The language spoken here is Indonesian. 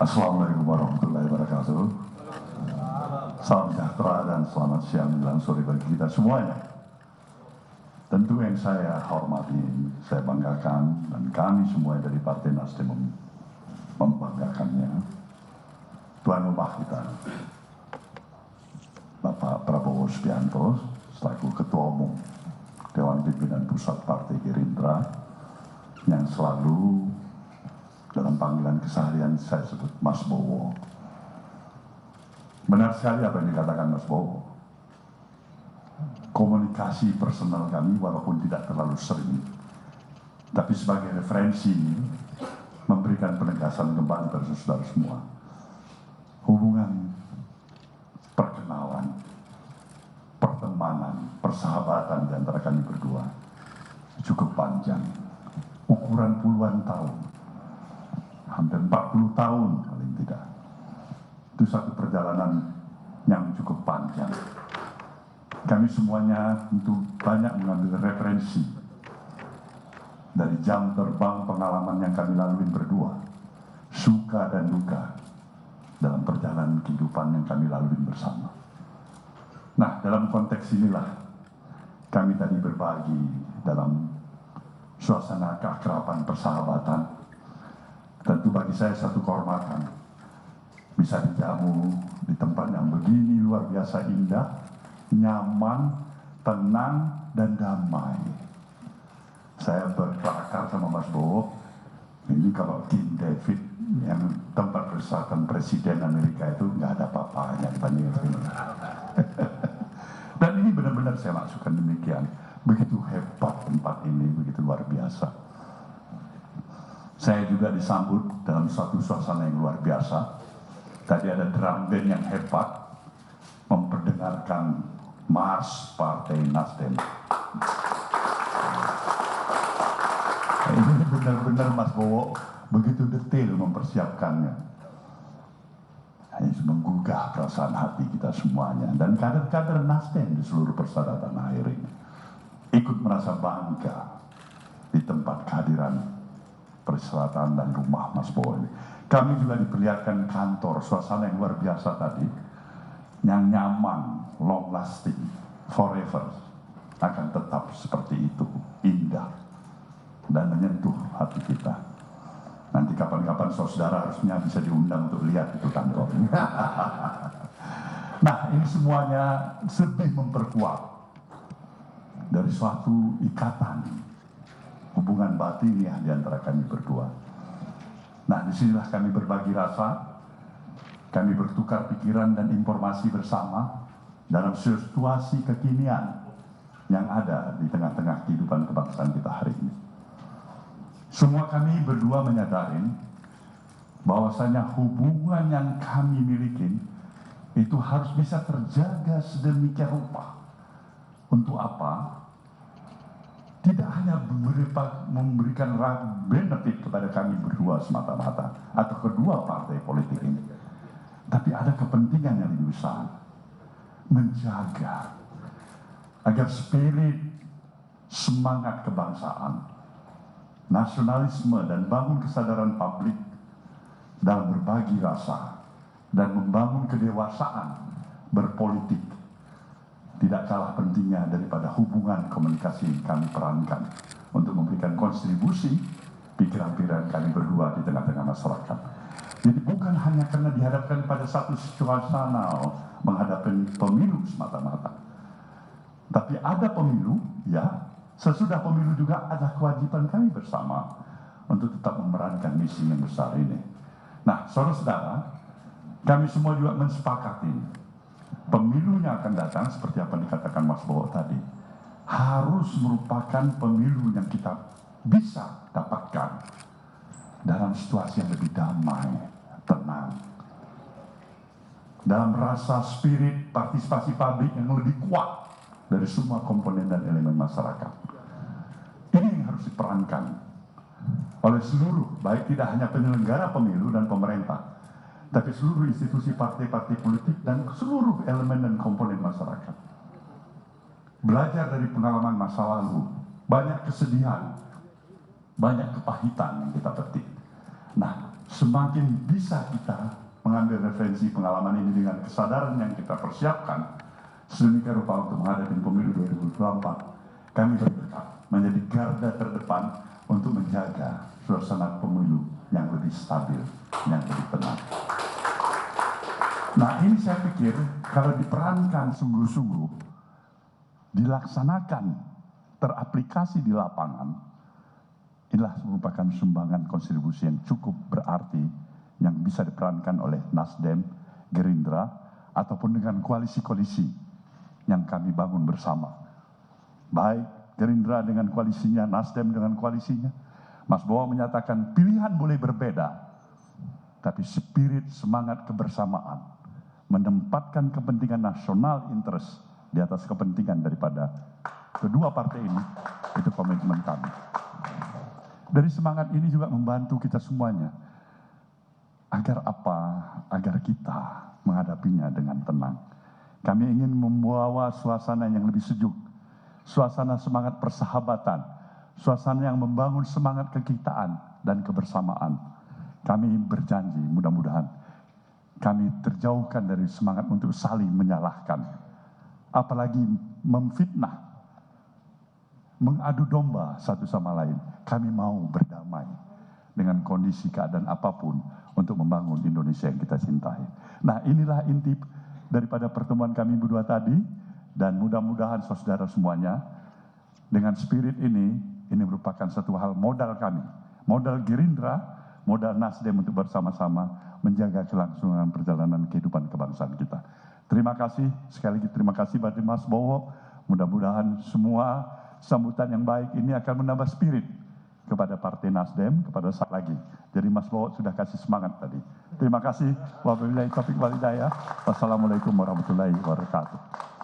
Assalamualaikum warahmatullahi wabarakatuh. Salam sejahtera dan selamat siang dan sore bagi kita semuanya. Tentu yang saya hormati, saya banggakan, dan kami semua dari Partai Nasdem membanggakannya, tuan rumah kita, Bapak Prabowo Subianto, selaku Ketua Umum Dewan Pimpinan Pusat Partai Gerindra, yang selalu dalam panggilan keseharian saya sebut Mas Bowo. Benar sekali apa yang dikatakan Mas Bowo. Komunikasi personal kami walaupun tidak terlalu sering, tapi sebagai referensi memberikan penegasan kembali pada saudara semua. Hubungan perkenalan, pertemanan, persahabatan di antara kami berdua cukup panjang, ukuran puluhan tahun, hampir 40 tahun paling tidak. Itu satu perjalanan yang cukup panjang. Kami semuanya tentu banyak mengambil referensi dari jam terbang pengalaman yang kami lalui berdua, suka dan duka dalam perjalanan kehidupan yang kami lalui bersama. Nah, dalam konteks inilah kami tadi berbagi dalam suasana keakraban persahabatan. Tentu bagi saya satu kehormatan bisa dijamu di tempat yang begini luar biasa indah, nyaman, tenang, dan damai. Saya berkelakar sama Mas Bowo, ini kalau King David yang tempat persatuan Presiden Amerika itu nggak ada apa-apanya dibanding ini. Dan ini benar-benar saya maksudkan demikian. Begitu hebat tempat ini, begitu luar biasa. Saya juga disambut dalam suatu suasana yang luar biasa. Tadi ada drum band yang hebat memperdengarkan Mars Partai Nasdem. Ini benar-benar Mas Bowo begitu detail mempersiapkannya. Ini menggugah perasaan hati kita semuanya. Dan kader-kader Nasdem di seluruh persadatan air ini ikut merasa bangga di tempat kehadiran perselatan dan rumah Mas Bowo ini. Kami juga diperlihatkan kantor, suasana yang luar biasa tadi, yang nyaman, long lasting, forever, akan tetap seperti itu, indah, dan menyentuh hati kita. Nanti kapan-kapan saudara harusnya bisa diundang untuk lihat itu kantor. Nah, ini semuanya lebih memperkuat dari suatu ikatan hubungan batiniah di antara kami berdua. Nah, disinilah kami berbagi rasa, kami bertukar pikiran dan informasi bersama dalam situasi kekinian yang ada di tengah-tengah kehidupan kebangsaan kita hari ini. Semua kami berdua menyadari bahwasanya hubungan yang kami miliki itu harus bisa terjaga sedemikian rupa. Untuk apa? Tidak hanya memberikan benefit kepada kami berdua semata-mata atau kedua partai politik ini, tapi ada kepentingan yang lebih besar, menjaga agar spirit semangat kebangsaan, nasionalisme, dan bangun kesadaran publik dalam berbagi rasa dan membangun kedewasaan berpolitik tidak kalah pentingnya daripada hubungan komunikasi yang kami perankan untuk memberikan kontribusi pikiran-pikiran kami berdua di tengah-tengah masyarakat. Jadi bukan hanya karena dihadapkan pada satu suasana menghadapi pemilu semata-mata, tapi ada pemilu, ya, sesudah pemilu juga ada kewajiban kami bersama untuk tetap memerankan misi yang besar ini. Nah, saudara-saudara, kami semua juga mensepakati pemilunya akan datang seperti apa yang dikatakan Mas Bowo tadi, harus merupakan pemilu yang kita bisa dapatkan dalam situasi yang lebih damai, tenang, dalam rasa spirit partisipasi publik yang lebih kuat dari semua komponen dan elemen masyarakat. Ini yang harus diperankan oleh seluruh, baik tidak hanya penyelenggara pemilu dan pemerintah, tapi seluruh institusi partai-partai politik dan seluruh elemen dan komponen masyarakat. Belajar dari pengalaman masa lalu, banyak kesedihan, banyak kepahitan yang kita petik. Nah, semakin bisa kita mengambil referensi pengalaman ini dengan kesadaran yang kita persiapkan sedemikian rupa untuk menghadapi pemilu 2024. Kami bertekad menjadi garda terdepan untuk menjaga suasana pemilu yang lebih stabil, yang lebih tenang. Nah, ini saya pikir kalau diperankan sungguh-sungguh, dilaksanakan, teraplikasi di lapangan, inilah merupakan sumbangan kontribusi yang cukup berarti yang bisa diperankan oleh Nasdem, Gerindra, ataupun dengan koalisi-koalisi yang kami bangun bersama. Baik Gerindra dengan koalisinya, Nasdem dengan koalisinya. Mas Bowo menyatakan pilihan boleh berbeda, tapi spirit semangat kebersamaan, menempatkan kepentingan nasional interest di atas kepentingan daripada kedua partai ini, itu komitmen kami. Dari semangat ini juga membantu kita semuanya. Agar apa? Agar kita menghadapinya dengan tenang. Kami ingin membawa suasana yang lebih sejuk, suasana semangat persahabatan, suasana yang membangun semangat kekitaan dan kebersamaan. Kami berjanji mudah-mudahan kami terjauhkan dari semangat untuk saling menyalahkan, apalagi memfitnah, mengadu domba satu sama lain. Kami mau berdamai dengan kondisi keadaan apapun untuk membangun Indonesia yang kita cintai. Nah, inilah inti daripada pertemuan kami berdua tadi, dan mudah-mudahan saudara semuanya dengan spirit ini merupakan satu hal modal kami, modal Gerindra, modal Nasdem untuk bersama-sama menjaga kelangsungan perjalanan kehidupan kebangsaan kita. Terima kasih, sekali lagi terima kasih pada Mas Bowo. Mudah-mudahan semua sambutan yang baik ini akan menambah spirit kepada Partai Nasdem, kepada saya lagi. Jadi Mas Bowo sudah kasih semangat tadi. Terima kasih. Wabillahi taufiq wal hidayah. Wassalamualaikum warahmatullahi wabarakatuh.